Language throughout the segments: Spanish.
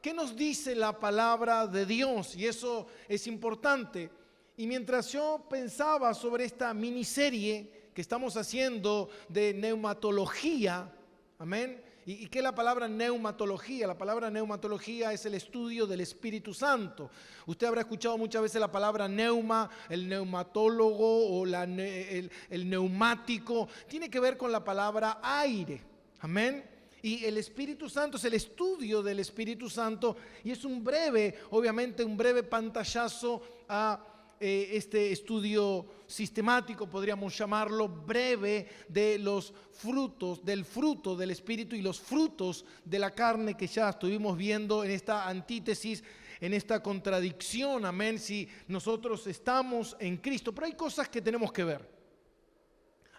¿qué nos dice la palabra de Dios? Y eso es importante. Y mientras yo pensaba sobre esta miniserie que estamos haciendo de neumatología, amén. ¿Y qué es la palabra neumatología? La palabra neumatología es el estudio del Espíritu Santo. Usted habrá escuchado muchas veces la palabra neuma, el neumatólogo o el neumático. Tiene que ver con la palabra aire, amén. Y el Espíritu Santo es el estudio del Espíritu Santo y es obviamente un breve pantallazo a este estudio sistemático, podríamos llamarlo breve, de los frutos, del fruto del Espíritu y los frutos de la carne que ya estuvimos viendo en esta antítesis, en esta contradicción, amén, si nosotros estamos en Cristo. Pero hay cosas que tenemos que ver,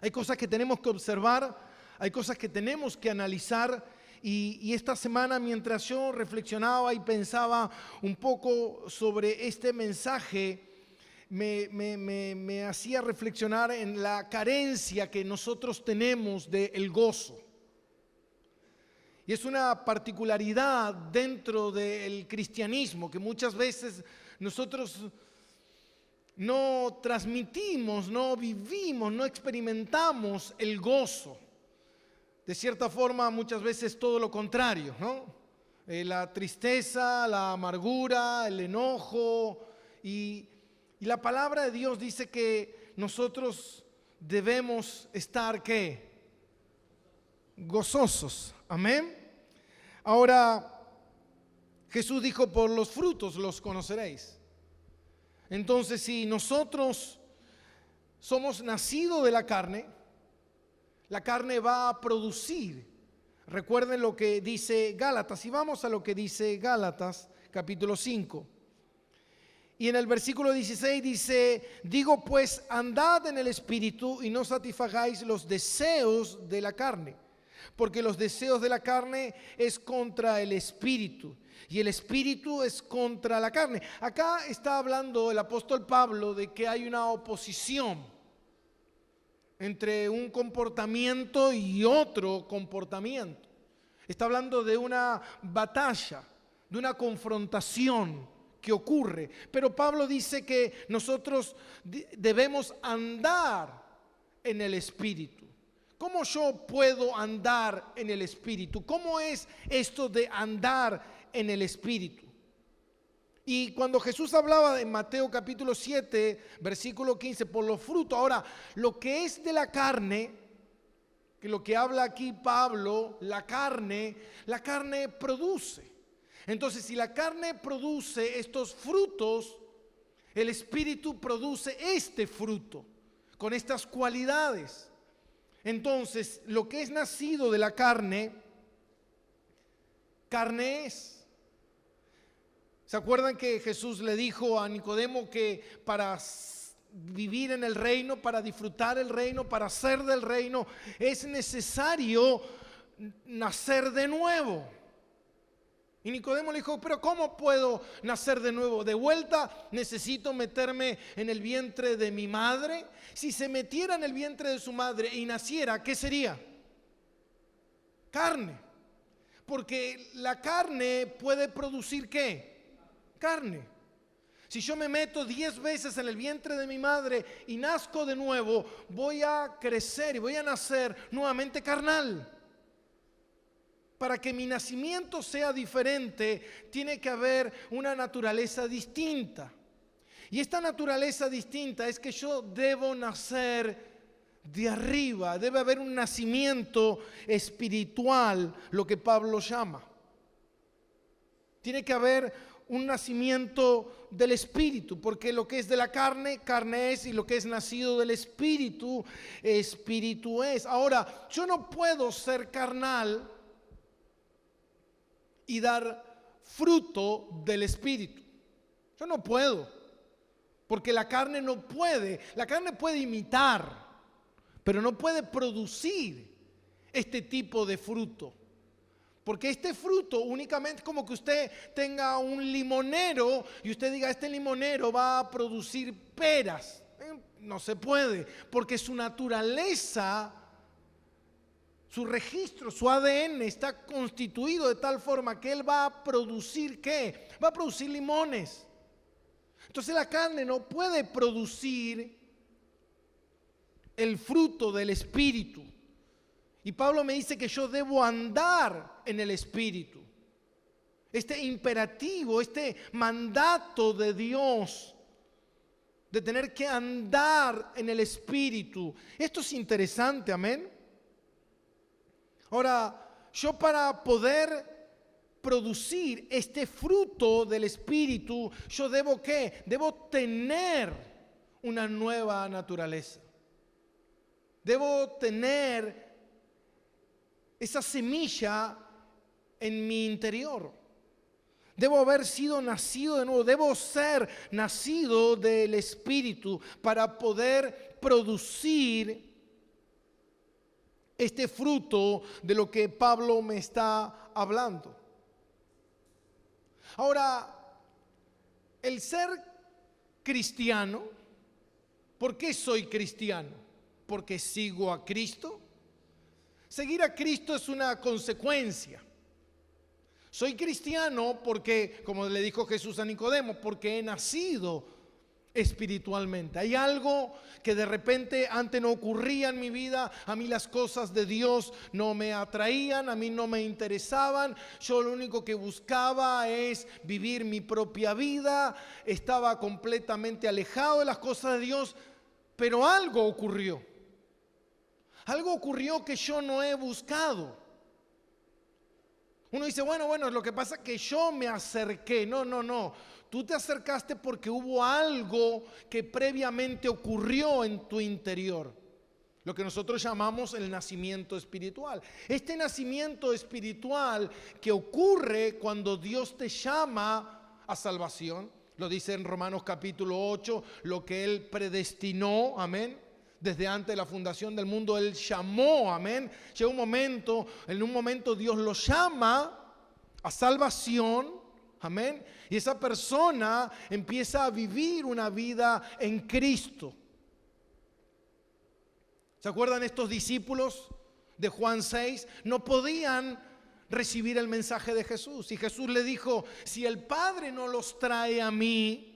hay cosas que tenemos que observar, hay cosas que tenemos que analizar. Y esta semana, mientras yo reflexionaba y pensaba un poco sobre este mensaje, me hacía reflexionar en la carencia que nosotros tenemos del gozo. Y es una particularidad dentro del cristianismo que muchas veces nosotros no transmitimos, no vivimos, no experimentamos el gozo. De cierta forma, muchas veces todo lo contrario, ¿no? La tristeza, la amargura, el enojo. Y la palabra de Dios dice que nosotros debemos estar, ¿qué? Gozosos. Amén. Ahora, Jesús dijo, por los frutos los conoceréis. Entonces, si nosotros somos nacidos de la carne va a producir. Recuerden lo que dice Gálatas. Y vamos a lo que dice Gálatas, capítulo 5. Y en el versículo 16 dice, digo pues, andad en el Espíritu y no satisfagáis los deseos de la carne, porque los deseos de la carne es contra el Espíritu y el Espíritu es contra la carne. Acá está hablando el apóstol Pablo de que hay una oposición entre un comportamiento y otro comportamiento. Está hablando de una batalla, de una confrontación que ocurre. Pero Pablo dice que nosotros debemos andar en el Espíritu. ¿Cómo yo puedo andar en el Espíritu? ¿Cómo es esto de andar en el Espíritu? Y cuando Jesús hablaba en Mateo capítulo 7, versículo 15, por los frutos. Ahora, lo que es de la carne, que lo que habla aquí Pablo, la carne produce. Entonces, si la carne produce estos frutos, el Espíritu produce este fruto, con estas cualidades. Entonces, lo que es nacido de la carne es. ¿Se acuerdan que Jesús le dijo a Nicodemo que para vivir en el reino, para disfrutar el reino, para ser del reino, es necesario nacer de nuevo? Y Nicodemo le dijo, pero ¿cómo puedo nacer de nuevo? ¿De vuelta necesito meterme en el vientre de mi madre? Si se metiera en el vientre de su madre y naciera, ¿qué sería? Carne. Porque la carne puede producir ¿qué? Carne. Si yo me meto 10 veces en el vientre de mi madre y nazco de nuevo, voy a crecer y voy a nacer nuevamente carnal. Para que mi nacimiento sea diferente, tiene que haber una naturaleza distinta. Y esta naturaleza distinta es que yo debo nacer de arriba. Debe haber un nacimiento espiritual, lo que Pablo llama. Tiene que haber un nacimiento del Espíritu, porque lo que es de la carne, carne es, y lo que es nacido del Espíritu, Espíritu es. Ahora, yo no puedo ser carnal y dar fruto del Espíritu. Yo no puedo, porque la carne puede imitar, pero no puede producir este tipo de fruto. Porque este fruto únicamente como que usted tenga un limonero y usted diga, este limonero va a producir peras. No se puede, porque su naturaleza Su registro, su ADN está constituido de tal forma que él va a producir ¿qué? Va a producir limones. Entonces la carne no puede producir el fruto del Espíritu. Y Pablo me dice que yo debo andar en el Espíritu. Este imperativo, este mandato de Dios de tener que andar en el Espíritu. Esto es interesante, amén. Ahora, yo para poder producir este fruto del Espíritu, yo debo ¿qué? Debo tener una nueva naturaleza. Debo tener esa semilla en mi interior. Debo haber sido nacido de nuevo, debo ser nacido del Espíritu para poder producir este fruto de lo que Pablo me está hablando. Ahora, el ser cristiano, ¿por qué soy cristiano? ¿Porque sigo a Cristo? Seguir a Cristo es una consecuencia. Soy cristiano porque, como le dijo Jesús a Nicodemo, porque he nacido espiritualmente. Hay algo que de repente antes no ocurría en mi vida. A mí las cosas de Dios no me atraían, a mí no me interesaban. Yo lo único que buscaba es vivir mi propia vida. Estaba completamente alejado de las cosas de Dios, pero algo ocurrió. Algo ocurrió que yo no he buscado. Uno dice, bueno, lo que pasa es que yo me acerqué. No. Tú te acercaste porque hubo algo que previamente ocurrió en tu interior. Lo que nosotros llamamos el nacimiento espiritual. Este nacimiento espiritual que ocurre cuando Dios te llama a salvación. Lo dice en Romanos capítulo 8, lo que Él predestinó, amén. Desde antes de la fundación del mundo Él llamó, amén. Llega un momento, en un momento Dios lo llama a salvación, amén. Y esa persona empieza a vivir una vida en Cristo. ¿Se acuerdan estos discípulos de Juan 6? No podían recibir el mensaje de Jesús. Y Jesús le dijo, si el Padre no los trae a mí,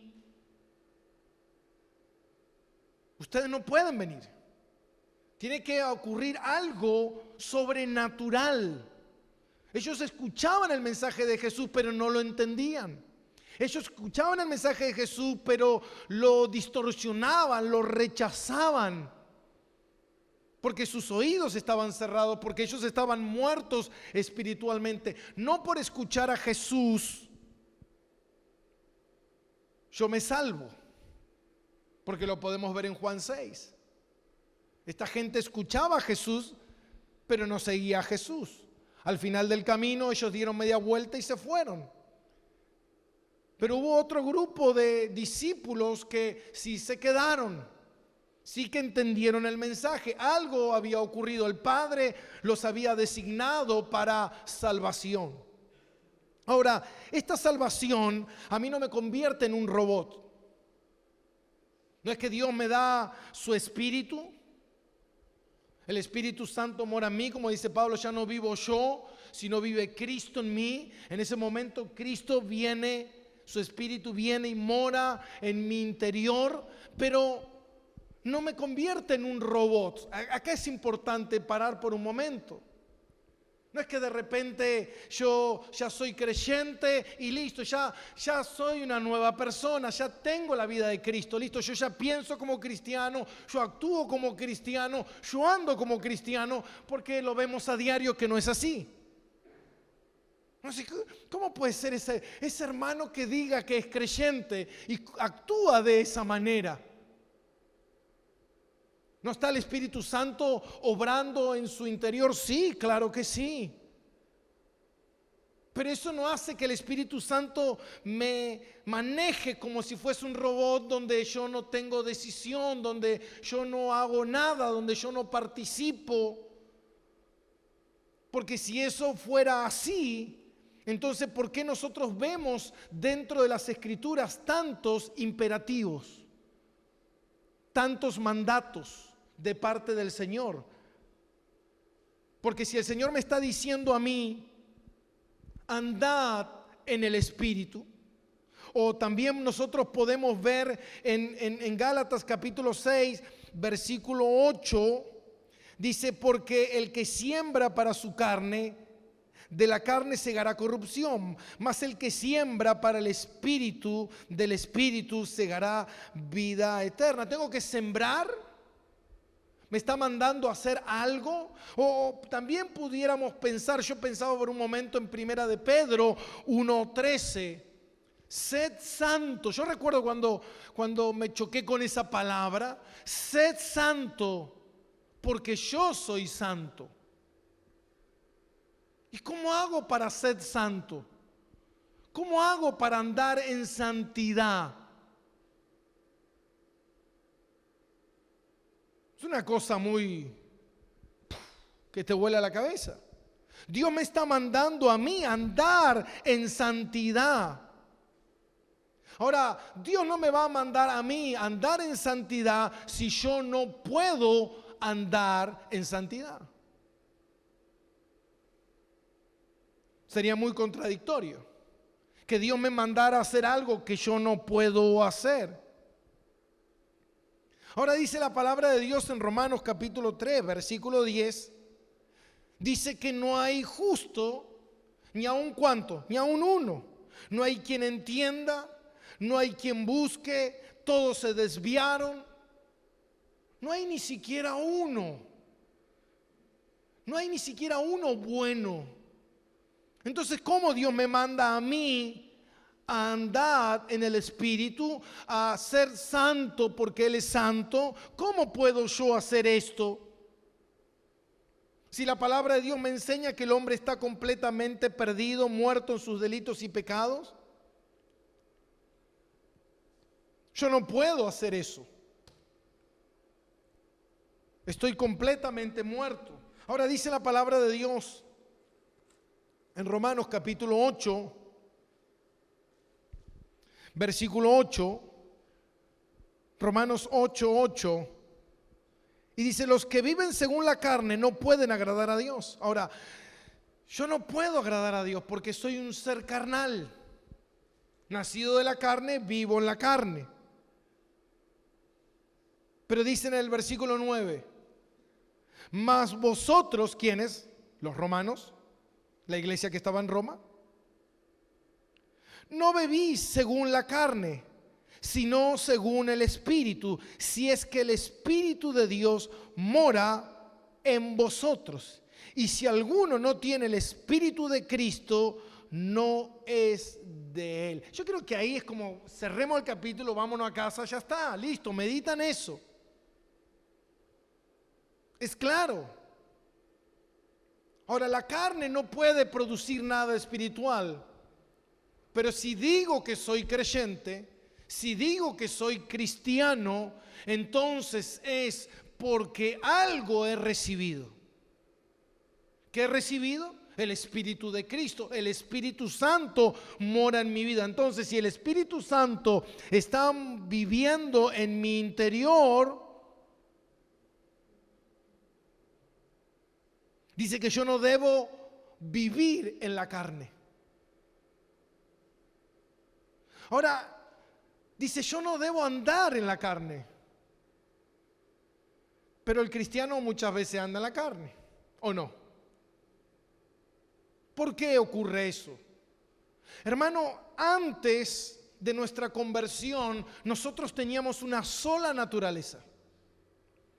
ustedes no pueden venir. Tiene que ocurrir algo sobrenatural. Ellos escuchaban el mensaje de Jesús, pero no lo entendían. Ellos escuchaban el mensaje de Jesús, pero lo distorsionaban, lo rechazaban. Porque sus oídos estaban cerrados, porque ellos estaban muertos espiritualmente. No por escuchar a Jesús, yo me salvo. Porque lo podemos ver en Juan 6. Esta gente escuchaba a Jesús, pero no seguía a Jesús. Al final del camino ellos dieron media vuelta y se fueron. Pero hubo otro grupo de discípulos que sí se quedaron, sí que entendieron el mensaje. Algo había ocurrido, el Padre los había designado para salvación. Ahora, esta salvación a mí no me convierte en un robot. No es que Dios me da su Espíritu. El Espíritu Santo mora en mí, como dice Pablo, ya no vivo yo, sino vive Cristo en mí. En ese momento Cristo viene, su Espíritu viene y mora en mi interior, pero no me convierte en un robot. Acá es importante parar por un momento. No es que de repente yo ya soy creyente y listo, ya soy una nueva persona, ya tengo la vida de Cristo, listo, yo ya pienso como cristiano, yo actúo como cristiano, yo ando como cristiano, porque lo vemos a diario que no es así. No sé, ¿cómo puede ser ese hermano que diga que es creyente y actúa de esa manera? ¿No está el Espíritu Santo obrando en su interior? Sí, claro que sí. Pero eso no hace que el Espíritu Santo me maneje como si fuese un robot donde yo no tengo decisión, donde yo no hago nada, donde yo no participo. Porque si eso fuera así, entonces ¿por qué nosotros vemos dentro de las Escrituras tantos imperativos, tantos mandatos de parte del Señor? Porque si el Señor me está diciendo a mí, andad en el Espíritu, o también nosotros podemos ver en Gálatas capítulo 6, versículo 8, dice, porque el que siembra para su carne, de la carne segará corrupción, mas el que siembra para el Espíritu, del Espíritu segará vida eterna. ¿Tengo que sembrar? ¿Me está mandando a hacer algo? O también pudiéramos pensar, yo pensaba por un momento en Primera de Pedro 1:13, sed santo. Yo recuerdo cuando me choqué con esa palabra, sed santo, porque yo soy santo. ¿Y cómo hago para ser santo? ¿Cómo hago para andar en santidad? Es una cosa muy que te vuela la cabeza. Dios me está mandando a mí a andar en santidad. Ahora, Dios no me va a mandar a mí a andar en santidad si yo no puedo andar en santidad. Sería muy contradictorio que Dios me mandara a hacer algo que yo no puedo hacer. Ahora dice la palabra de Dios en Romanos capítulo 3, versículo 10. Dice que no hay justo, ni aun cuánto, ni aun uno. No hay quien entienda, no hay quien busque, todos se desviaron. No hay ni siquiera uno. No hay ni siquiera uno bueno. Entonces, ¿cómo Dios me manda a mí a andar en el Espíritu, a ser santo porque Él es santo? ¿Cómo puedo yo hacer esto? Si la palabra de Dios me enseña que el hombre está completamente perdido, muerto en sus delitos y pecados, yo no puedo hacer eso. Estoy completamente muerto. Ahora dice la palabra de Dios en Romanos capítulo 8, versículo 8, Romanos 8:8, y dice, los que viven según la carne no pueden agradar a Dios. Ahora, yo no puedo agradar a Dios porque soy un ser carnal, nacido de la carne, vivo en la carne. Pero dice en el versículo 9, mas vosotros, ¿quiénes? Los romanos, la iglesia que estaba en Roma, no bebís según la carne, sino según el Espíritu, si es que el Espíritu de Dios mora en vosotros. Y si alguno no tiene el Espíritu de Cristo, no es de Él. Yo creo que ahí es como, cerremos el capítulo, vámonos a casa, ya está, listo, meditan eso. Es claro. Ahora, la carne no puede producir nada espiritual, pero si digo que soy creyente, si digo que soy cristiano, entonces es porque algo he recibido. ¿Qué he recibido? El Espíritu de Cristo. El Espíritu Santo mora en mi vida. Entonces, si el Espíritu Santo está viviendo en mi interior, dice que yo no debo vivir en la carne. Ahora, dice, yo no debo andar en la carne. Pero el cristiano muchas veces anda en la carne, ¿o no? ¿Por qué ocurre eso? Hermano, antes de nuestra conversión, nosotros teníamos una sola naturaleza,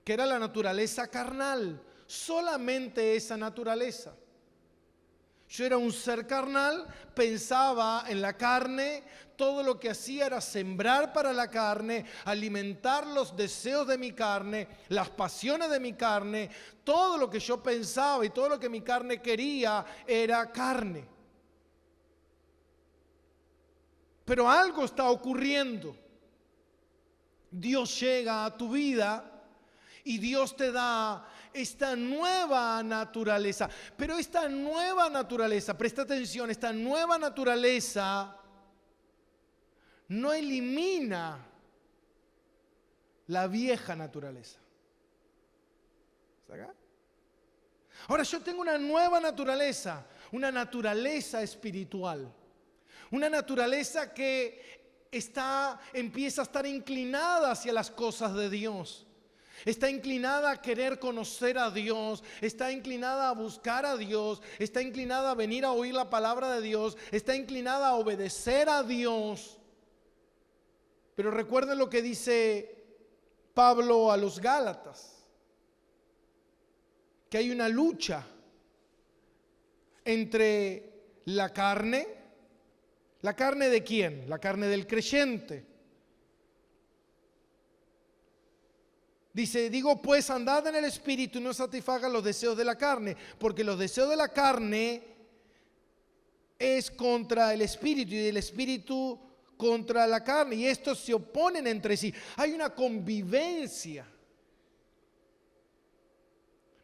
que era la naturaleza carnal, solamente esa naturaleza. Yo era un ser carnal, pensaba en la carne, todo lo que hacía era sembrar para la carne, alimentar los deseos de mi carne, las pasiones de mi carne, todo lo que yo pensaba y todo lo que mi carne quería era carne. Pero algo está ocurriendo. Dios llega a tu vida y Dios te da esta nueva naturaleza. Pero esta nueva naturaleza, presta atención, esta nueva naturaleza no elimina la vieja naturaleza. ¿Está acá? Ahora yo tengo una nueva naturaleza, una naturaleza espiritual. Una naturaleza que empieza a estar inclinada hacia las cosas de Dios. Está inclinada a querer conocer a Dios, está inclinada a buscar a Dios, está inclinada a venir a oír la palabra de Dios, está inclinada a obedecer a Dios. Pero recuerden lo que dice Pablo a los Gálatas, que hay una lucha entre la carne ¿de quién? La carne del creyente. Dice, digo pues, andad en el Espíritu y no satisfagan los deseos de la carne, porque los deseos de la carne es contra el Espíritu y el Espíritu contra la carne, y estos se oponen entre sí. Hay una convivencia.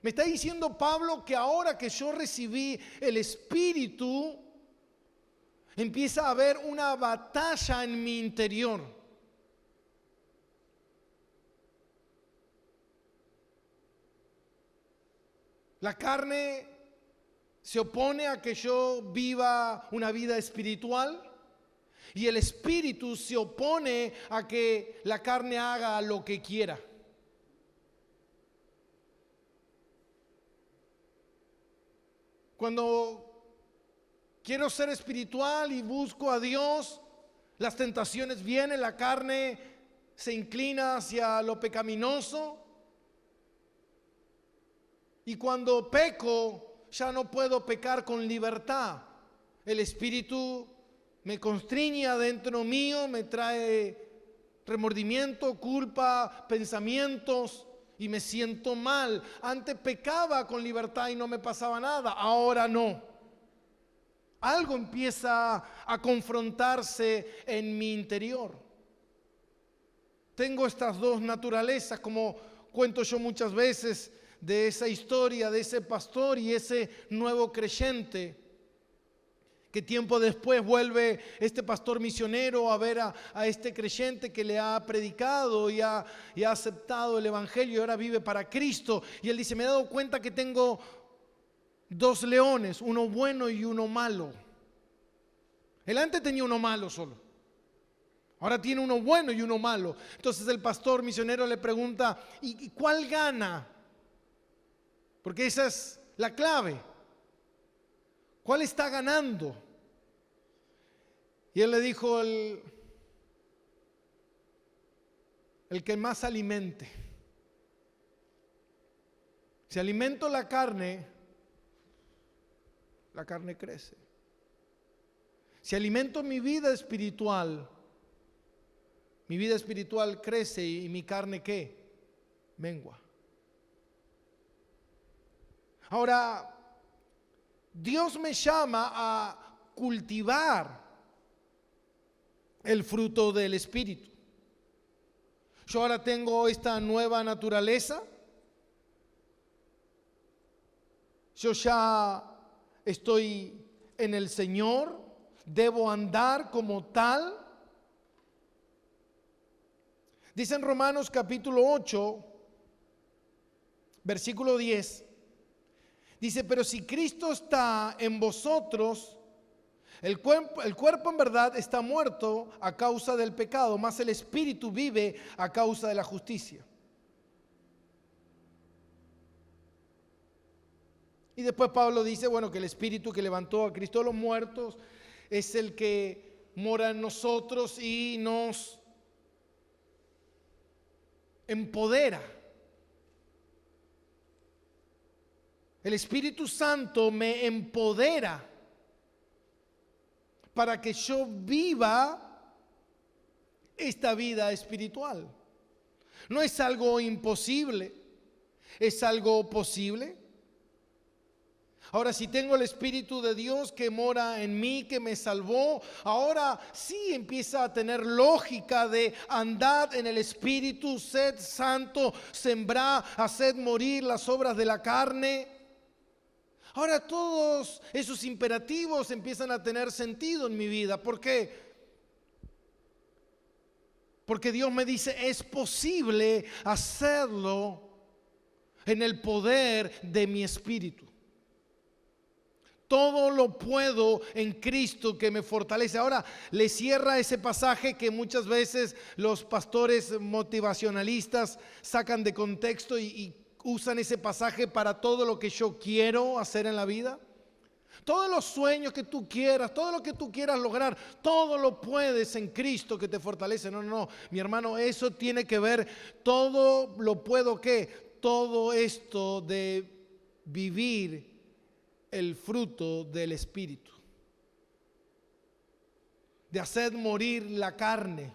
Me está diciendo Pablo que ahora que yo recibí el Espíritu, empieza a haber una batalla en mi interior. La carne se opone a que yo viva una vida espiritual y el espíritu se opone a que la carne haga lo que quiera. Cuando quiero ser espiritual y busco a Dios, las tentaciones vienen, la carne se inclina hacia lo pecaminoso. Y cuando peco, ya no puedo pecar con libertad. El Espíritu me constriñe adentro mío, me trae remordimiento, culpa, pensamientos y me siento mal. Antes pecaba con libertad y no me pasaba nada, ahora no. Algo empieza a confrontarse en mi interior. Tengo estas dos naturalezas, como cuento yo muchas veces, de esa historia de ese pastor y ese nuevo creyente que tiempo después vuelve este pastor misionero a ver a este creyente que le ha predicado y ha aceptado el evangelio y ahora vive para Cristo, y él dice, me he dado cuenta que tengo dos leones, uno bueno y uno malo. Él antes tenía uno malo solo, ahora tiene uno bueno y uno malo. Entonces el pastor misionero le pregunta, ¿y cuál gana? Porque esa es la clave. ¿Cuál está ganando? Y él le dijo, el que más alimente. Si alimento la carne crece. Si alimento mi vida espiritual crece y mi carne ¿qué? Mengua. Ahora, Dios me llama a cultivar el fruto del Espíritu. Yo ahora tengo esta nueva naturaleza. Yo ya estoy en el Señor. Debo andar como tal. Dice en Romanos capítulo 8, versículo 10. Dice, pero si Cristo está en vosotros, el cuerpo en verdad está muerto a causa del pecado, mas el espíritu vive a causa de la justicia. Y después Pablo dice, bueno, que el espíritu que levantó a Cristo de los muertos es el que mora en nosotros y nos empodera. El Espíritu Santo me empodera para que yo viva esta vida espiritual. No es algo imposible, es algo posible. Ahora, si tengo el Espíritu de Dios que mora en mí, que me salvó, ahora sí empieza a tener lógica de andad en el Espíritu, sed santo, sembrad, haced morir las obras de la carne. Ahora todos esos imperativos empiezan a tener sentido en mi vida. ¿Por qué? Porque Dios me dice, es posible hacerlo en el poder de mi espíritu. Todo lo puedo en Cristo que me fortalece. Ahora le cierra ese pasaje que muchas veces los pastores motivacionalistas sacan de contexto y usan ese pasaje para todo lo que yo quiero hacer en la vida. Todos los sueños que tú quieras, todo lo que tú quieras lograr, todo lo puedes en Cristo que te fortalece. No, mi hermano, eso tiene que ver, todo lo puedo, ¿qué? Todo esto de vivir el fruto del Espíritu, de hacer morir la carne.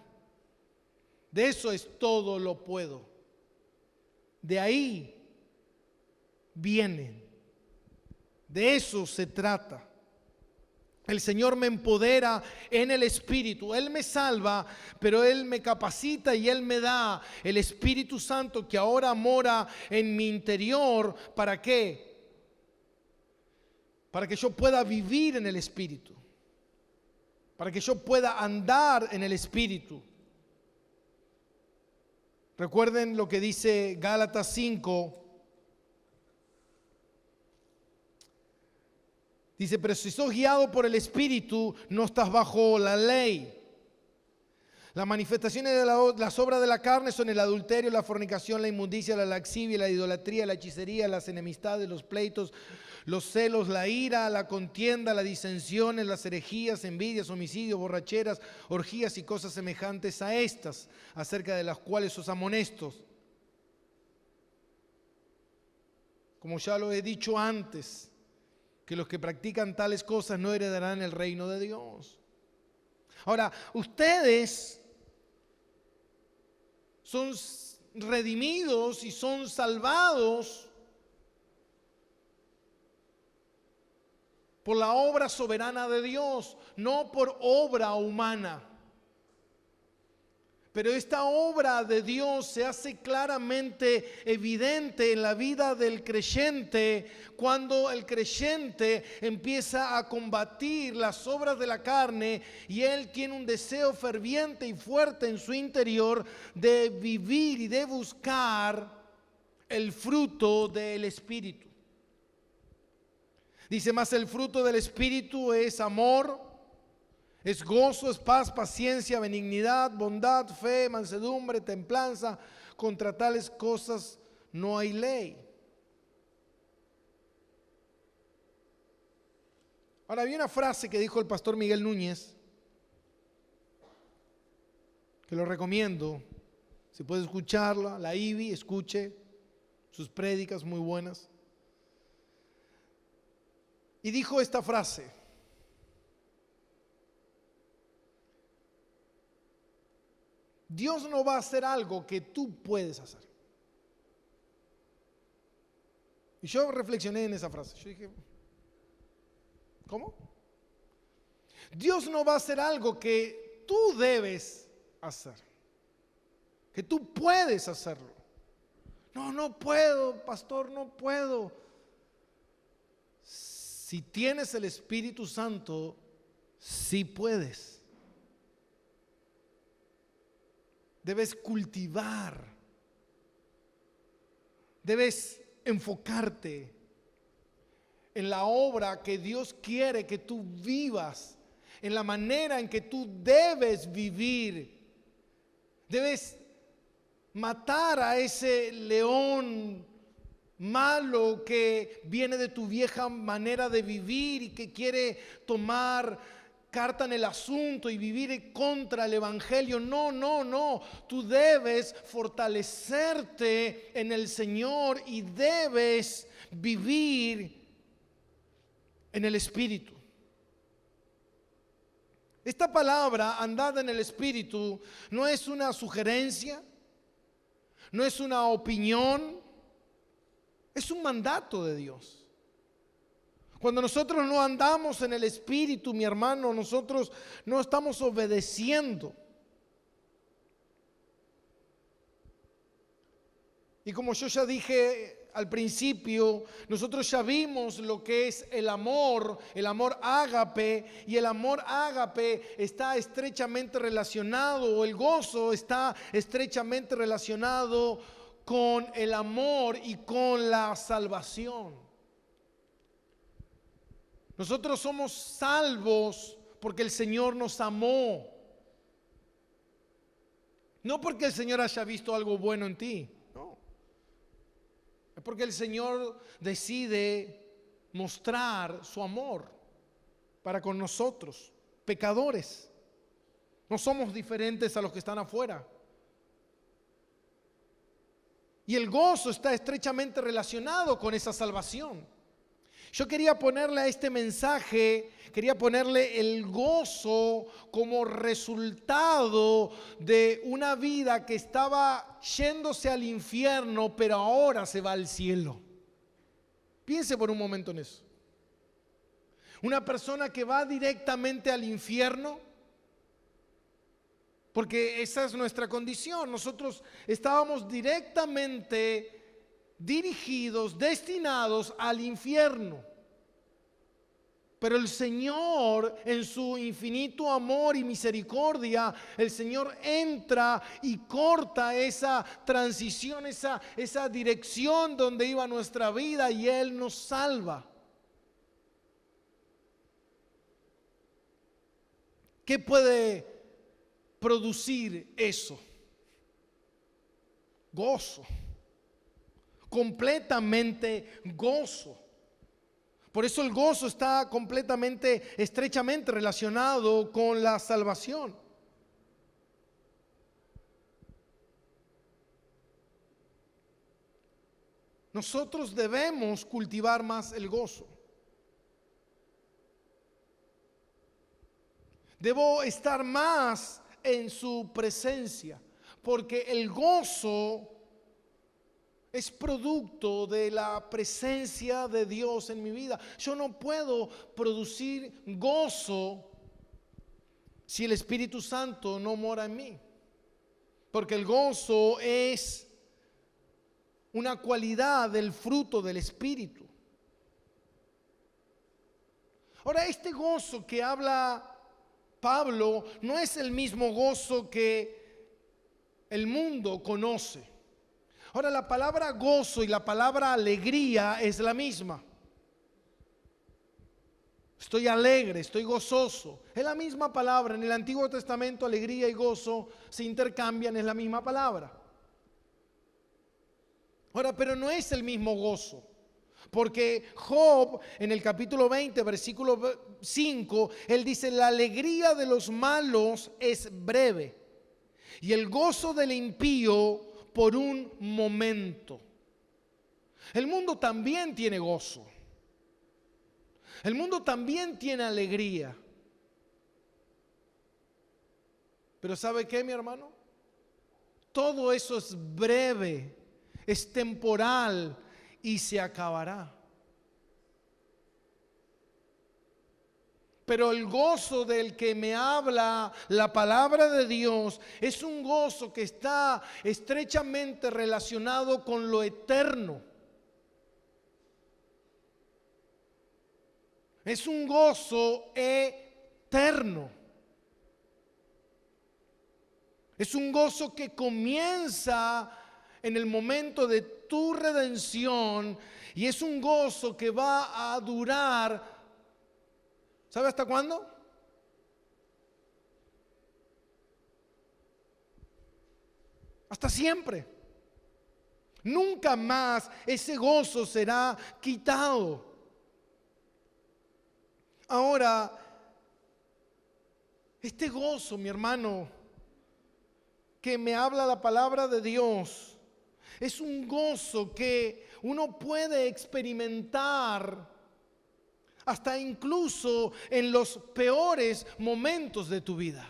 De eso es todo lo puedo. De ahí viene. De eso se trata. El Señor me empodera en el Espíritu. Él me salva, pero Él me capacita y Él me da el Espíritu Santo que ahora mora en mi interior. ¿Para qué? Para que yo pueda vivir en el Espíritu. Para que yo pueda andar en el Espíritu. Recuerden lo que dice Gálatas 5. Dice, pero si sos guiado por el Espíritu, no estás bajo la ley. Las manifestaciones de las obras de la carne son el adulterio, la fornicación, la inmundicia, la lascivia, la idolatría, la hechicería, las enemistades, los pleitos, los celos, la ira, la contienda, las disensiones, las herejías, envidias, homicidios, borracheras, orgías y cosas semejantes a estas, acerca de las cuales os amonesto. Como ya lo he dicho antes, que los que practican tales cosas no heredarán el reino de Dios. Ahora, ustedes son redimidos y son salvados por la obra soberana de Dios, no por obra humana. Pero esta obra de Dios se hace claramente evidente en la vida del creyente cuando el creyente empieza a combatir las obras de la carne y él tiene un deseo ferviente y fuerte en su interior de vivir y de buscar el fruto del Espíritu. Dice más, el fruto del Espíritu es amor, es gozo, es paz, paciencia, benignidad, bondad, fe, mansedumbre, templanza. Contra tales cosas no hay ley. Ahora, había una frase que dijo el pastor Miguel Núñez, que lo recomiendo. Si puede escucharla, la IBI, escuche sus prédicas muy buenas. Y dijo esta frase: Dios no va a hacer algo que tú puedes hacer. Y yo reflexioné en esa frase. Yo dije, ¿cómo? Dios no va a hacer algo que tú debes hacer, que tú puedes hacerlo. No puedo, pastor, no puedo. Si tienes el Espíritu Santo, sí puedes. Debes cultivar, debes enfocarte en la obra que Dios quiere que tú vivas, en la manera en que tú debes vivir. Debes matar a ese león malo que viene de tu vieja manera de vivir y que quiere tomar carta en el asunto y vivir contra el evangelio. No. Tú debes fortalecerte en el Señor y debes vivir en el Espíritu. Esta palabra, andad en el Espíritu, no es una sugerencia, no es una opinión, es un mandato de Dios. Cuando nosotros no andamos en el Espíritu, mi hermano, nosotros no estamos obedeciendo. Y como yo ya dije al principio, nosotros ya vimos lo que es el amor ágape, y el amor ágape está estrechamente relacionado, o el gozo está estrechamente relacionado con el amor y con la salvación. Nosotros somos salvos porque el Señor nos amó. No porque el Señor haya visto algo bueno en ti, no. Es porque el Señor decide mostrar su amor para con nosotros, pecadores. No somos diferentes a los que están afuera. Y el gozo está estrechamente relacionado con esa salvación. Yo quería ponerle a este mensaje, quería ponerle el gozo como resultado de una vida que estaba yéndose al infierno, pero ahora se va al cielo. Piense por un momento en eso. Una persona que va directamente al infierno, porque esa es nuestra condición. Nosotros estábamos directamente dirigidos, destinados al infierno. Pero el Señor, en su infinito amor y misericordia, el Señor entra y corta esa transición, esa dirección donde iba nuestra vida, y Él nos salva. ¿Qué puede producir eso? Gozo. Completamente gozo. Por eso el gozo está completamente, estrechamente relacionado con la salvación. Nosotros debemos cultivar más el gozo. Debo estar más en su presencia, porque el gozo es producto de la presencia de Dios en mi vida. Yo no puedo producir gozo si el Espíritu Santo no mora en mí, porque el gozo es una cualidad del fruto del Espíritu. Ahora, este gozo que habla Pablo no es el mismo gozo que el mundo conoce. Ahora, la palabra gozo y la palabra alegría es la misma. Estoy alegre, estoy gozoso. Es la misma palabra. En el Antiguo Testamento, alegría y gozo se intercambian, es la misma palabra. Ahora, pero no es el mismo gozo. Porque Job, en el capítulo 20, versículo 5, él dice: la alegría de los malos es breve, y el gozo del impío por un momento. El mundo también tiene gozo. El mundo también tiene alegría. Pero ¿sabe qué, mi hermano? Todo eso es breve, es temporal y se acabará. Pero el gozo del que me habla la palabra de Dios es un gozo que está estrechamente relacionado con lo eterno. Es un gozo eterno. Es un gozo que comienza en el momento de tu redención, y es un gozo que va a durar. ¿Sabe hasta cuándo? Hasta siempre. Nunca más ese gozo será quitado. Ahora, este gozo, mi hermano, que me habla la palabra de Dios, es un gozo que uno puede experimentar hasta incluso en los peores momentos de tu vida.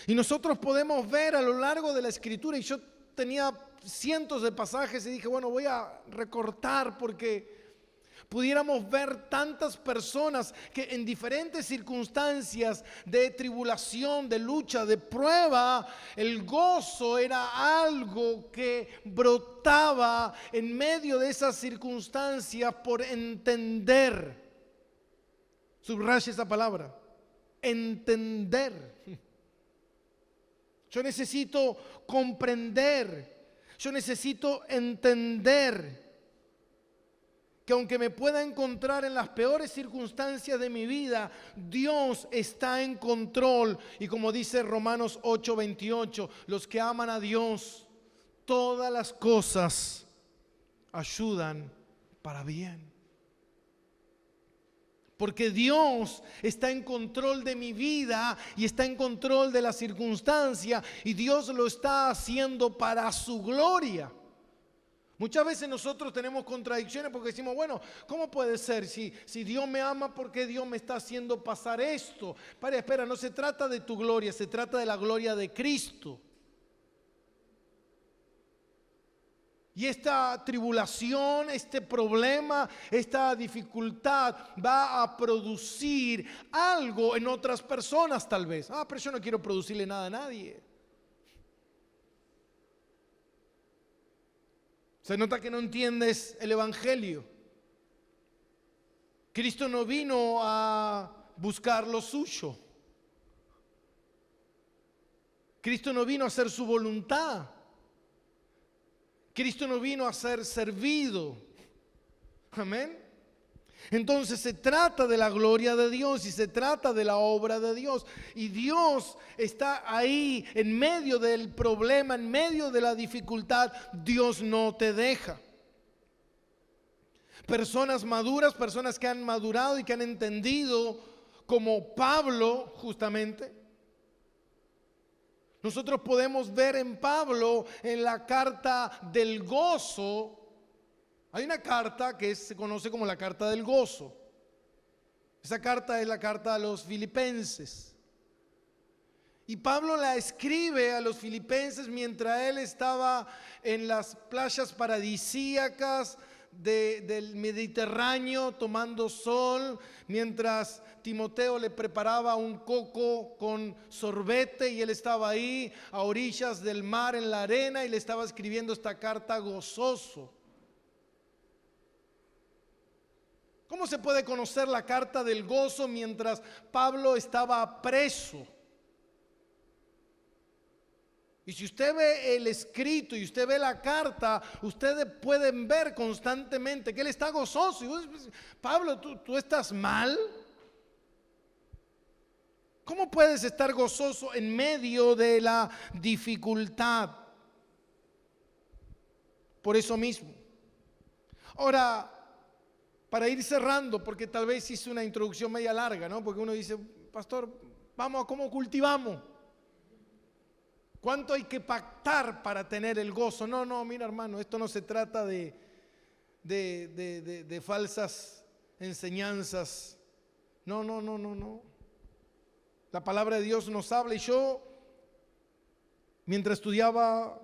Y nosotros podemos ver a lo largo de la Escritura, y yo tenía cientos de pasajes y dije, bueno, voy a recortar porque pudiéramos ver tantas personas que en diferentes circunstancias de tribulación, de lucha, de prueba, el gozo era algo que brotaba en medio de esas circunstancias por entender. Subraye esa palabra, entender. Yo necesito comprender, yo necesito entender que aunque me pueda encontrar en las peores circunstancias de mi vida, Dios está en control. Y como dice Romanos 8:28, los que aman a Dios, todas las cosas ayudan para bien. Porque Dios está en control de mi vida y está en control de la circunstancia, y Dios lo está haciendo para su gloria. Muchas veces nosotros tenemos contradicciones porque decimos, bueno, ¿cómo puede ser? Si Dios me ama, ¿por qué Dios me está haciendo pasar esto? Espera, no se trata de tu gloria, se trata de la gloria de Cristo. Y esta tribulación, este problema, esta dificultad va a producir algo en otras personas tal vez. Pero yo no quiero producirle nada a nadie. Se nota que no entiendes el evangelio. Cristo no vino a buscar lo suyo. Cristo no vino a hacer su voluntad. Cristo no vino a ser servido. Amén. Entonces se trata de la gloria de Dios y se trata de la obra de Dios. Y Dios está ahí en medio del problema, en medio de la dificultad. Dios no te deja. Personas maduras, personas que han madurado y que han entendido, como Pablo justamente. Nosotros podemos ver en Pablo, en la carta del gozo, hay una carta que se conoce como la carta del gozo. Esa carta es la carta a los filipenses. Y Pablo la escribe a los filipenses mientras él estaba en las playas paradisíacas del Mediterráneo tomando sol, mientras Timoteo le preparaba un coco con sorbete y él estaba ahí a orillas del mar en la arena y le estaba escribiendo esta carta gozoso. ¿Cómo se puede conocer la carta del gozo mientras Pablo estaba preso? Y si usted ve el escrito y usted ve la carta, ustedes pueden ver constantemente que él está gozoso. Y vos, Pablo, ¿tú estás mal? ¿Cómo puedes estar gozoso en medio de la dificultad? Por eso mismo. Ahora, para ir cerrando, porque tal vez hice una introducción media larga, ¿no? Porque uno dice, pastor, vamos a cómo cultivamos. ¿Cuánto hay que pactar para tener el gozo? No, mira hermano, esto no se trata de falsas enseñanzas. No. La palabra de Dios nos habla y yo, mientras estudiaba,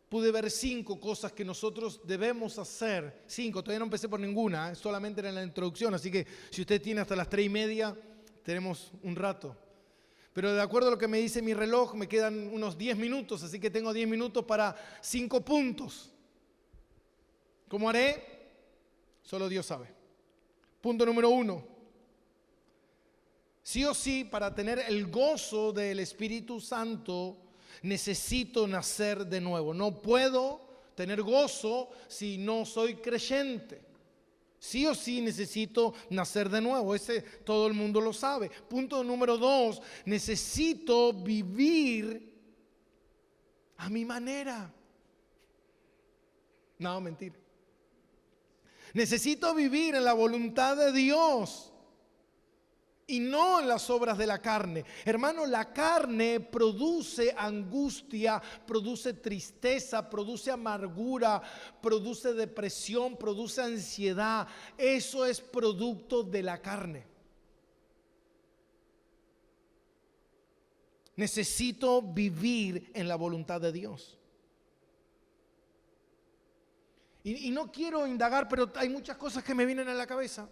pude ver 5 cosas que nosotros debemos hacer. 5, todavía no empecé por ninguna, solamente era en la introducción, así que si usted tiene hasta las 3:30, tenemos un rato. Pero de acuerdo a lo que me dice mi reloj, me quedan unos 10 minutos, así que tengo 10 minutos para 5 puntos. ¿Cómo haré? Solo Dios sabe. Punto número 1. Sí o sí, para tener el gozo del Espíritu Santo, necesito nacer de nuevo. No puedo tener gozo si no soy creyente. Sí o sí necesito nacer de nuevo. Ese todo el mundo lo sabe. Punto número 2. Necesito vivir a mi manera. No, mentira. Necesito vivir en la voluntad de Dios y no en las obras de la carne. Hermano, la carne produce angustia, produce tristeza, produce amargura, produce depresión, produce ansiedad. Eso es producto de la carne. Necesito vivir en la voluntad de Dios. Y no quiero indagar, pero hay muchas cosas que me vienen a la cabeza.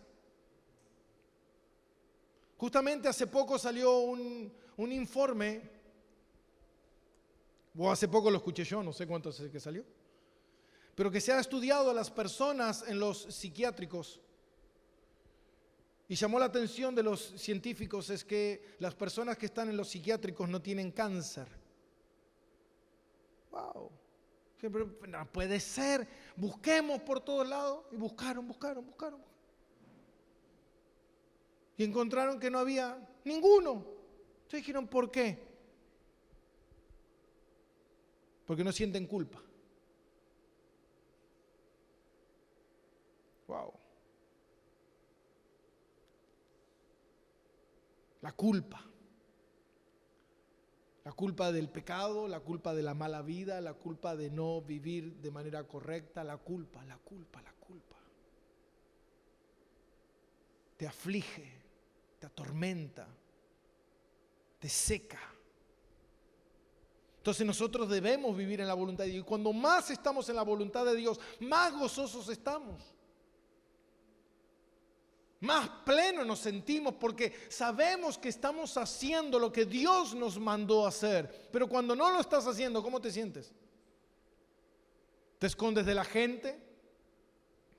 Justamente hace poco salió un informe, o hace poco lo escuché yo, no sé cuánto es que salió, pero que se ha estudiado a las personas en los psiquiátricos. Y llamó la atención de los científicos es que las personas que están en los psiquiátricos no tienen cáncer. Wow. Siempre, no puede ser. Busquemos por todos lados. Y buscaron. Y encontraron que no había ninguno. Entonces dijeron, ¿por qué? Porque no sienten culpa. Wow. La culpa. La culpa del pecado, la culpa de la mala vida, la culpa de no vivir de manera correcta, la culpa. Te aflige, te atormenta, te seca. Entonces nosotros debemos vivir en la voluntad de Dios. Y cuando más estamos en la voluntad de Dios, más gozosos estamos. Más plenos nos sentimos porque sabemos que estamos haciendo lo que Dios nos mandó a hacer. Pero cuando no lo estás haciendo, ¿cómo te sientes? ¿Te escondes de la gente?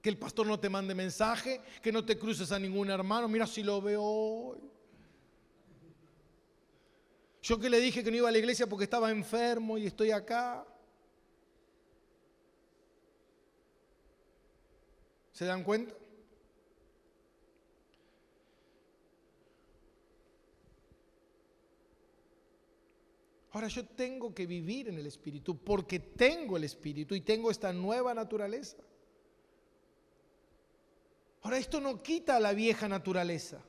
¿Que el pastor no te mande mensaje? ¿Que no te cruces a ningún hermano? Mira si lo veo hoy. Yo que le dije que no iba a la iglesia porque estaba enfermo y estoy acá. ¿Se dan cuenta? Ahora yo tengo que vivir en el Espíritu porque tengo el Espíritu y tengo esta nueva naturaleza. Ahora esto no quita la vieja naturaleza,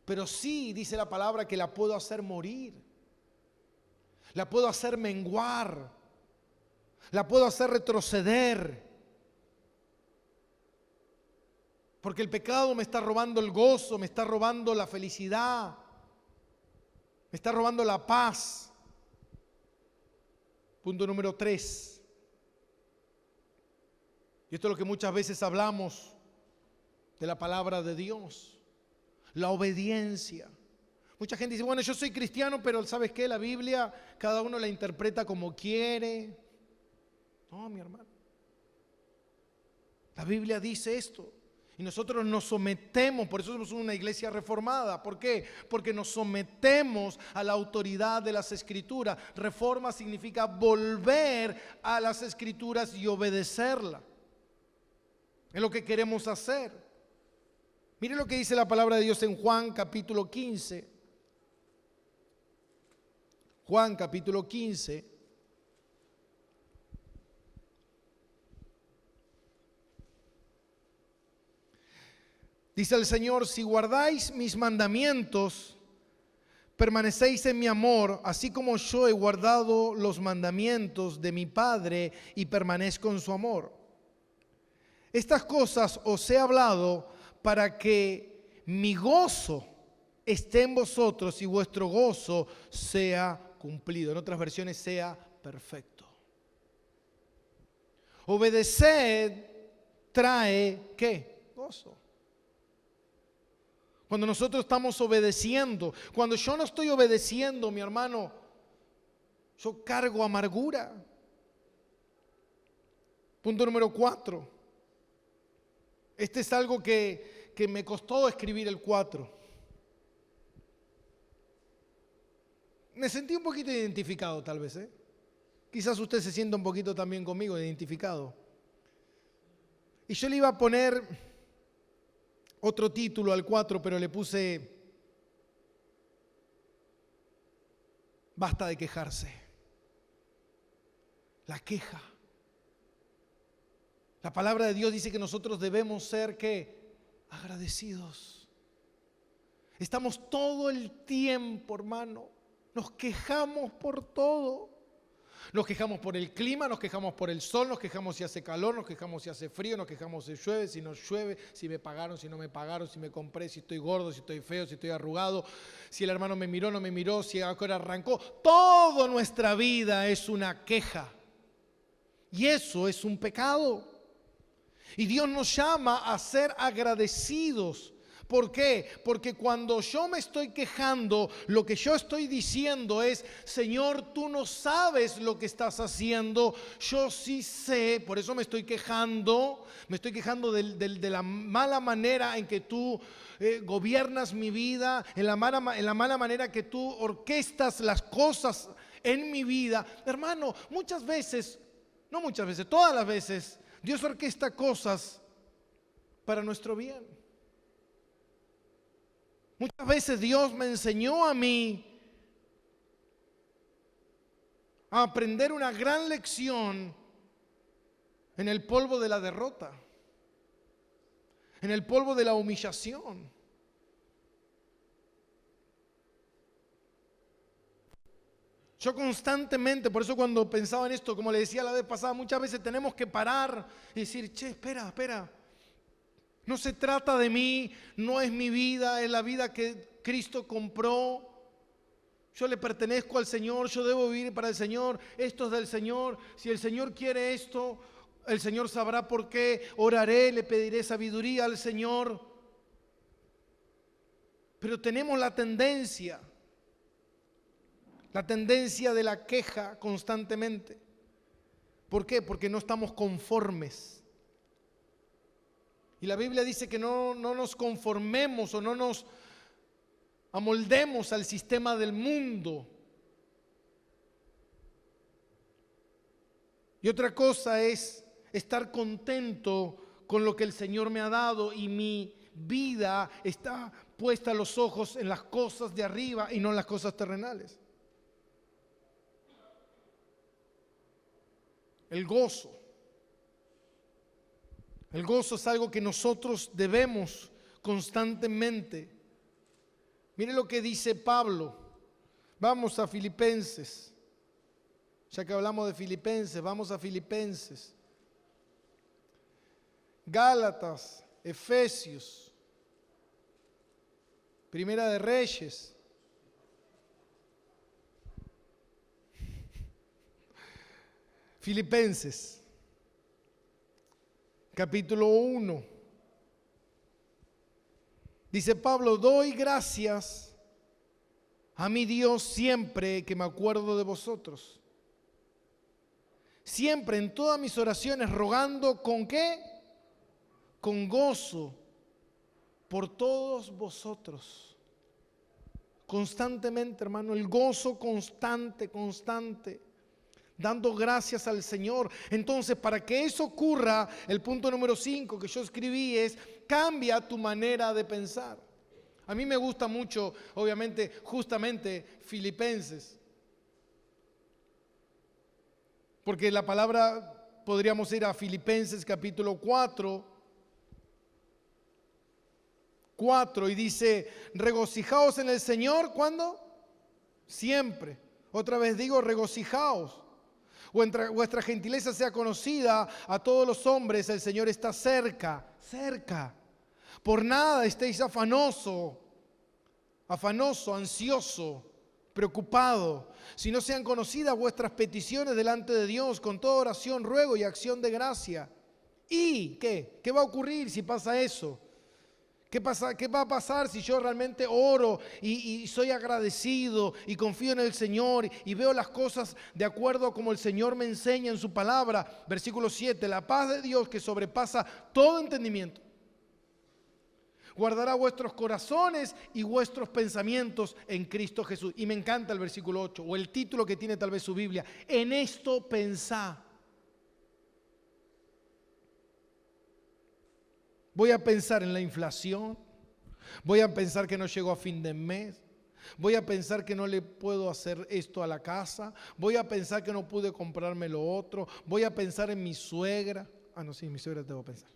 pero sí dice la palabra que la puedo hacer morir, la puedo hacer menguar, la puedo hacer retroceder. Porque el pecado me está robando el gozo, me está robando la felicidad, me está robando la paz. Punto número 3. Y esto es lo que muchas veces hablamos de la palabra de Dios. La obediencia. Mucha gente dice, bueno, yo soy cristiano, pero ¿sabes qué? La Biblia, cada uno la interpreta como quiere. No, mi hermano. La Biblia dice esto. Y nosotros nos sometemos, por eso somos una iglesia reformada. ¿Por qué? Porque nos sometemos a la autoridad de las Escrituras. Reforma significa volver a las Escrituras y obedecerla. Es lo que queremos hacer. Mire lo que dice la palabra de Dios en Juan capítulo 15. Juan capítulo 15. Dice el Señor, si guardáis mis mandamientos, permanecéis en mi amor, así como yo he guardado los mandamientos de mi Padre y permanezco en su amor. Estas cosas os he hablado para que mi gozo esté en vosotros y vuestro gozo sea cumplido. En otras versiones, sea perfecto. Obedecer trae, ¿qué? Gozo. Cuando nosotros estamos obedeciendo, cuando yo no estoy obedeciendo, mi hermano, yo cargo amargura. Punto número 4. Este es algo que me costó escribir el 4. Me sentí un poquito identificado tal vez, ¿eh? Quizás usted se sienta un poquito también conmigo identificado. Y yo le iba a poner otro título al 4, pero le puse basta de quejarse. La queja. La palabra de Dios dice que nosotros debemos ser ¿qué? Agradecidos. Estamos todo el tiempo, hermano, nos quejamos por todo. Nos quejamos por el clima, nos quejamos por el sol, nos quejamos si hace calor, nos quejamos si hace frío, nos quejamos si llueve, si no llueve, si me pagaron, si no me pagaron, si me compré, si estoy gordo, si estoy feo, si estoy arrugado, si el hermano me miró, no me miró, si ahora arrancó. Toda nuestra vida es una queja. Y eso es un pecado. Y Dios nos llama a ser agradecidos. ¿Por qué? Porque cuando yo me estoy quejando, lo que yo estoy diciendo es, Señor, tú no sabes lo que estás haciendo, yo sí sé, por eso me estoy quejando de la mala manera en que tú gobiernas mi vida, en la mala manera que tú orquestas las cosas en mi vida. Hermano, muchas veces, no muchas veces, todas las veces, Dios orquesta cosas para nuestro bien. Muchas veces Dios me enseñó a mí a aprender una gran lección en el polvo de la derrota, en el polvo de la humillación. Yo constantemente, por eso cuando pensaba en esto, como le decía la vez pasada, muchas veces tenemos que parar y decir, che, espera. No se trata de mí, no es mi vida, es la vida que Cristo compró. Yo le pertenezco al Señor, yo debo vivir para el Señor, esto es del Señor. Si el Señor quiere esto, el Señor sabrá por qué. Oraré, le pediré sabiduría al Señor. Pero tenemos la tendencia de la queja constantemente. ¿Por qué? Porque no estamos conformes. Y la Biblia dice que no nos conformemos o no nos amoldemos al sistema del mundo. Y otra cosa es estar contento con lo que el Señor me ha dado y mi vida está puesta los ojos en las cosas de arriba y no en las cosas terrenales. El gozo. El gozo es algo que nosotros debemos constantemente. Mire lo que dice Pablo. Vamos a Filipenses. Ya que hablamos de Filipenses, vamos a Filipenses. Gálatas, Efesios, Primera de Reyes. Filipenses, capítulo 1. Dice Pablo, doy gracias a mi Dios siempre que me acuerdo de vosotros. Siempre en todas mis oraciones rogando ¿con qué? Con gozo por todos vosotros. Constantemente, hermano, el gozo constante. Dando gracias al Señor. Entonces, para que eso ocurra, el punto número 5 que yo escribí es, cambia tu manera de pensar. A mí me gusta mucho, obviamente, justamente Filipenses. Porque la palabra, podríamos ir a Filipenses capítulo 4, y dice, regocijaos en el Señor, ¿cuándo? Siempre. Otra vez digo, regocijaos. Vuestra gentileza sea conocida a todos los hombres, el Señor está cerca. Por nada estéis afanoso, ansioso, preocupado, si no sean conocidas vuestras peticiones delante de Dios con toda oración, ruego y acción de gracia. ¿Y qué? ¿Qué va a ocurrir si pasa eso? ¿Qué va a pasar si yo realmente oro y soy agradecido y confío en el Señor y veo las cosas de acuerdo a como el Señor me enseña en su palabra? Versículo 7, la paz de Dios que sobrepasa todo entendimiento guardará vuestros corazones y vuestros pensamientos en Cristo Jesús. Y me encanta el versículo 8 o el título que tiene tal vez su Biblia, en esto pensá. Voy a pensar en la inflación, voy a pensar que no llego a fin de mes, voy a pensar que no le puedo hacer esto a la casa, voy a pensar que no pude comprarme lo otro, voy a pensar en mi suegra. Sí, mi suegra debo pensar.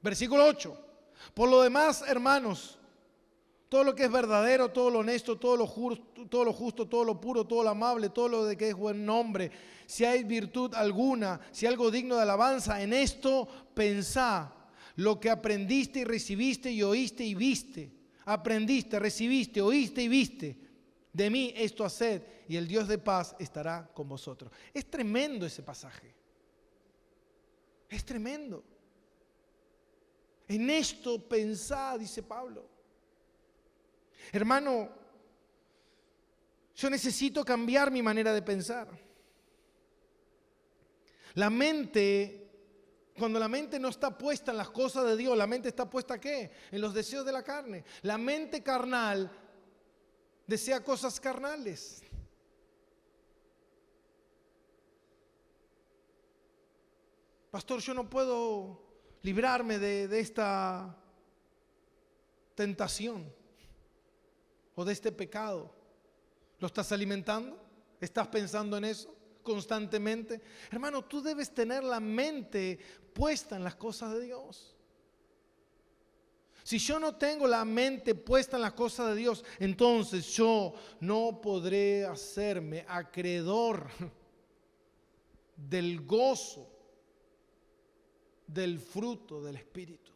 Versículo 8. Por lo demás, hermanos, todo lo que es verdadero, todo lo honesto, todo lo justo, todo lo puro, todo lo amable, todo lo de que es buen nombre, si hay virtud alguna, si algo digno de alabanza, en esto pensá. Lo que aprendiste y recibiste y oíste y viste. Aprendiste, recibiste, oíste y viste. De mí esto haced y el Dios de paz estará con vosotros. Es tremendo ese pasaje. Es tremendo. En esto pensá, dice Pablo. Hermano, yo necesito cambiar mi manera de pensar. La mente, cuando la mente no está puesta en las cosas de Dios, la mente está puesta ¿qué? En los deseos de la carne. La mente carnal desea cosas carnales. Pastor, yo no puedo librarme de esta tentación o de este pecado. ¿Lo estás alimentando? ¿Estás pensando en eso constantemente? Hermano, tú debes tener la mente puesta en las cosas de Dios. Si yo no tengo la mente puesta en las cosas de Dios, entonces yo no podré hacerme acreedor del gozo, del fruto del Espíritu.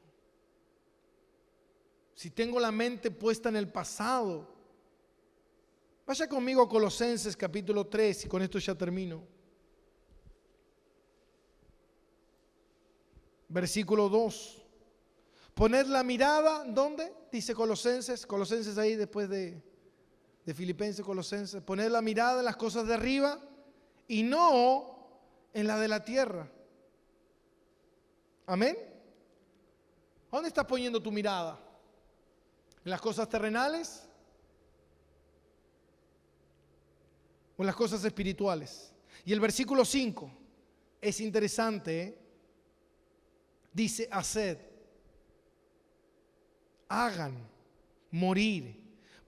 Si tengo la mente puesta en el pasado, vaya conmigo a Colosenses capítulo 3 y con esto ya termino. Versículo 2. Poned la mirada, ¿dónde? Dice Colosenses ahí después de Filipenses, Colosenses. Poned la mirada en las cosas de arriba y no en la de la tierra. Amén. ¿A dónde estás poniendo tu mirada? ¿En las cosas terrenales o en las cosas espirituales? Y el versículo 5 es interesante, ¿eh? Dice: haced, hagan morir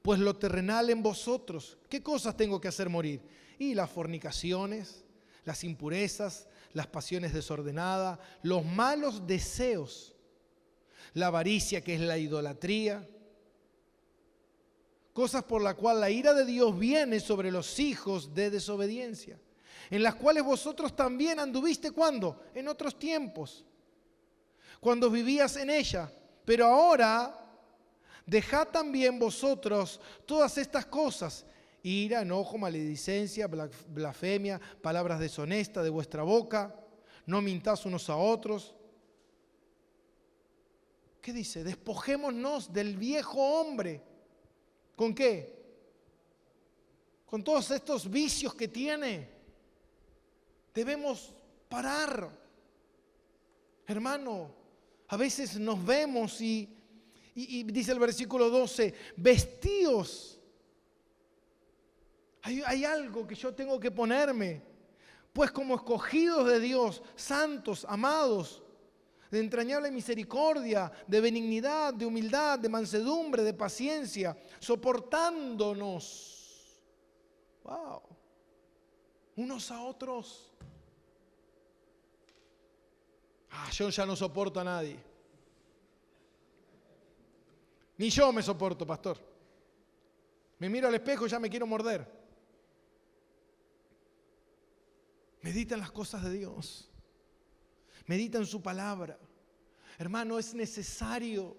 pues lo terrenal en vosotros. ¿Qué cosas tengo que hacer morir? Y las fornicaciones, las impurezas, las pasiones desordenadas, los malos deseos, la avaricia, que es la idolatría, cosas por la cual la ira de Dios viene sobre los hijos de desobediencia, en las cuales vosotros también anduviste. ¿Cuándo? En otros tiempos, cuando vivías en ella. Pero ahora dejad también vosotros todas estas cosas: ira, enojo, maledicencia, blasfemia, palabras deshonestas de vuestra boca. No mintáis unos a otros. ¿Qué dice? Despojémonos del viejo hombre. ¿Con qué? Con todos estos vicios que tiene. Debemos parar. Hermano, a veces nos vemos y dice el versículo 12, vestíos. Hay algo que yo tengo que ponerme, pues como escogidos de Dios, santos, amados, de entrañable misericordia, de benignidad, de humildad, de mansedumbre, de paciencia, soportándonos, wow, unos a otros. Yo ya no soporto a nadie. Ni yo me soporto, pastor. Me miro al espejo y ya me quiero morder. Medita en las cosas de Dios. Medita en su palabra. Hermano, es necesario.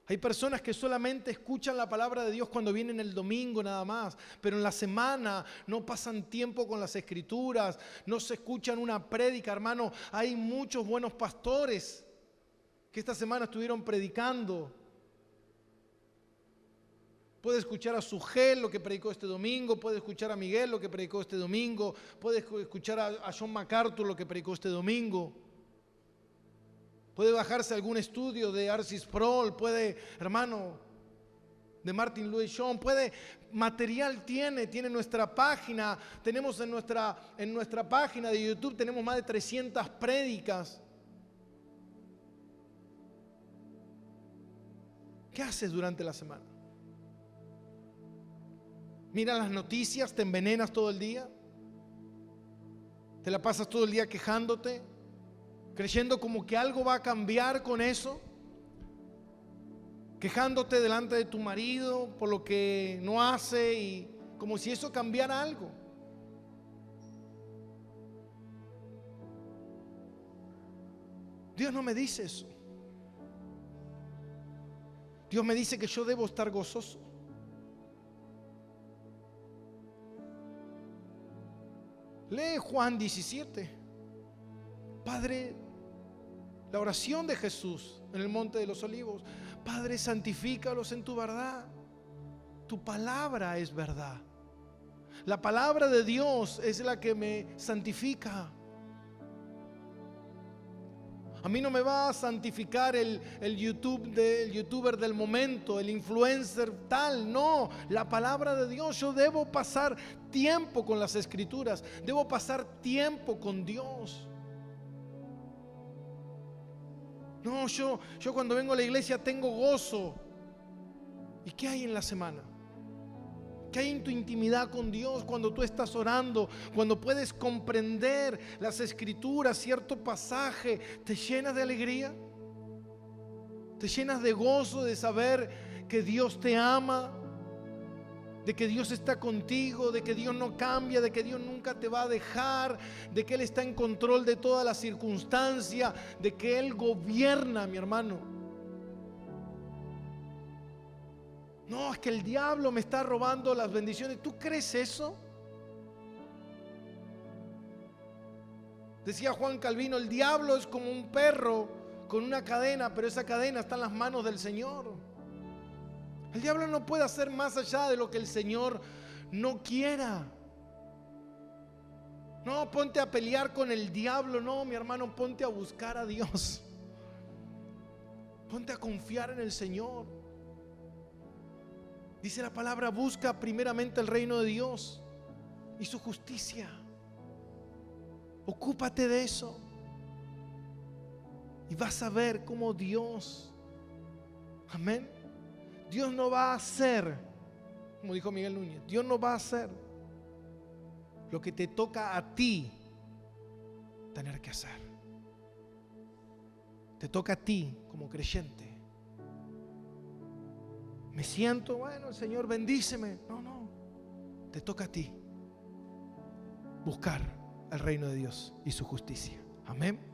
Hay personas que solamente escuchan la palabra de Dios cuando vienen el domingo nada más, pero en la semana no pasan tiempo con las escrituras, no se escuchan una prédica. Hermano, hay muchos buenos pastores que esta semana estuvieron predicando. Puede escuchar a Sugel lo que predicó este domingo, puede escuchar a Miguel lo que predicó este domingo, puede escuchar a John MacArthur lo que predicó este domingo. Puede bajarse algún estudio de R.C. Sproul, puede, hermano, de Martin Louis Jones, puede, material tiene nuestra página, tenemos en nuestra página de YouTube, tenemos más de 300 prédicas. ¿Qué haces durante la semana? Mira las noticias, te envenenas todo el día, te la pasas todo el día quejándote, creyendo como que algo va a cambiar con eso, quejándote delante de tu marido por lo que no hace y como si eso cambiara algo. Dios no me dice eso. Dios me dice que yo debo estar gozoso. Lee Juan 17. Padre, la oración de Jesús en el Monte de los Olivos. Padre, santifícalos en tu verdad. Tu palabra es verdad. La palabra de Dios es la que me santifica. A mí no me va a santificar el youtuber del momento, el influencer tal, no. La palabra de Dios, yo debo pasar tiempo con las escrituras, debo pasar tiempo con Dios. No, yo cuando vengo a la iglesia tengo gozo. ¿Y qué hay en la semana? ¿Qué hay en tu intimidad con Dios cuando tú estás orando? Cuando puedes comprender las escrituras, cierto pasaje, ¿te llenas de alegría? ¿Te llenas de gozo de saber que Dios te ama? De que Dios está contigo, de que Dios no cambia, de que Dios nunca te va a dejar, de que Él está en control de todas las circunstancias, de que Él gobierna, mi hermano. No, es que el diablo me está robando las bendiciones. ¿Tú crees eso? Decía Juan Calvino, el diablo es como un perro con una cadena, pero esa cadena está en las manos del Señor. El diablo no puede hacer más allá de lo que el Señor no quiera. No, ponte a pelear con el diablo. No, mi hermano, ponte a buscar a Dios. Ponte a confiar en el Señor. Dice la palabra, busca primeramente el reino de Dios y su justicia. Ocúpate de eso. Y vas a ver cómo Dios, amén, Dios no va a hacer, como dijo Miguel Núñez, Dios no va a hacer lo que te toca a ti tener que hacer. Te toca a ti como creyente. Me siento, bueno, el Señor bendíceme. No, te toca a ti buscar el reino de Dios y su justicia. Amén.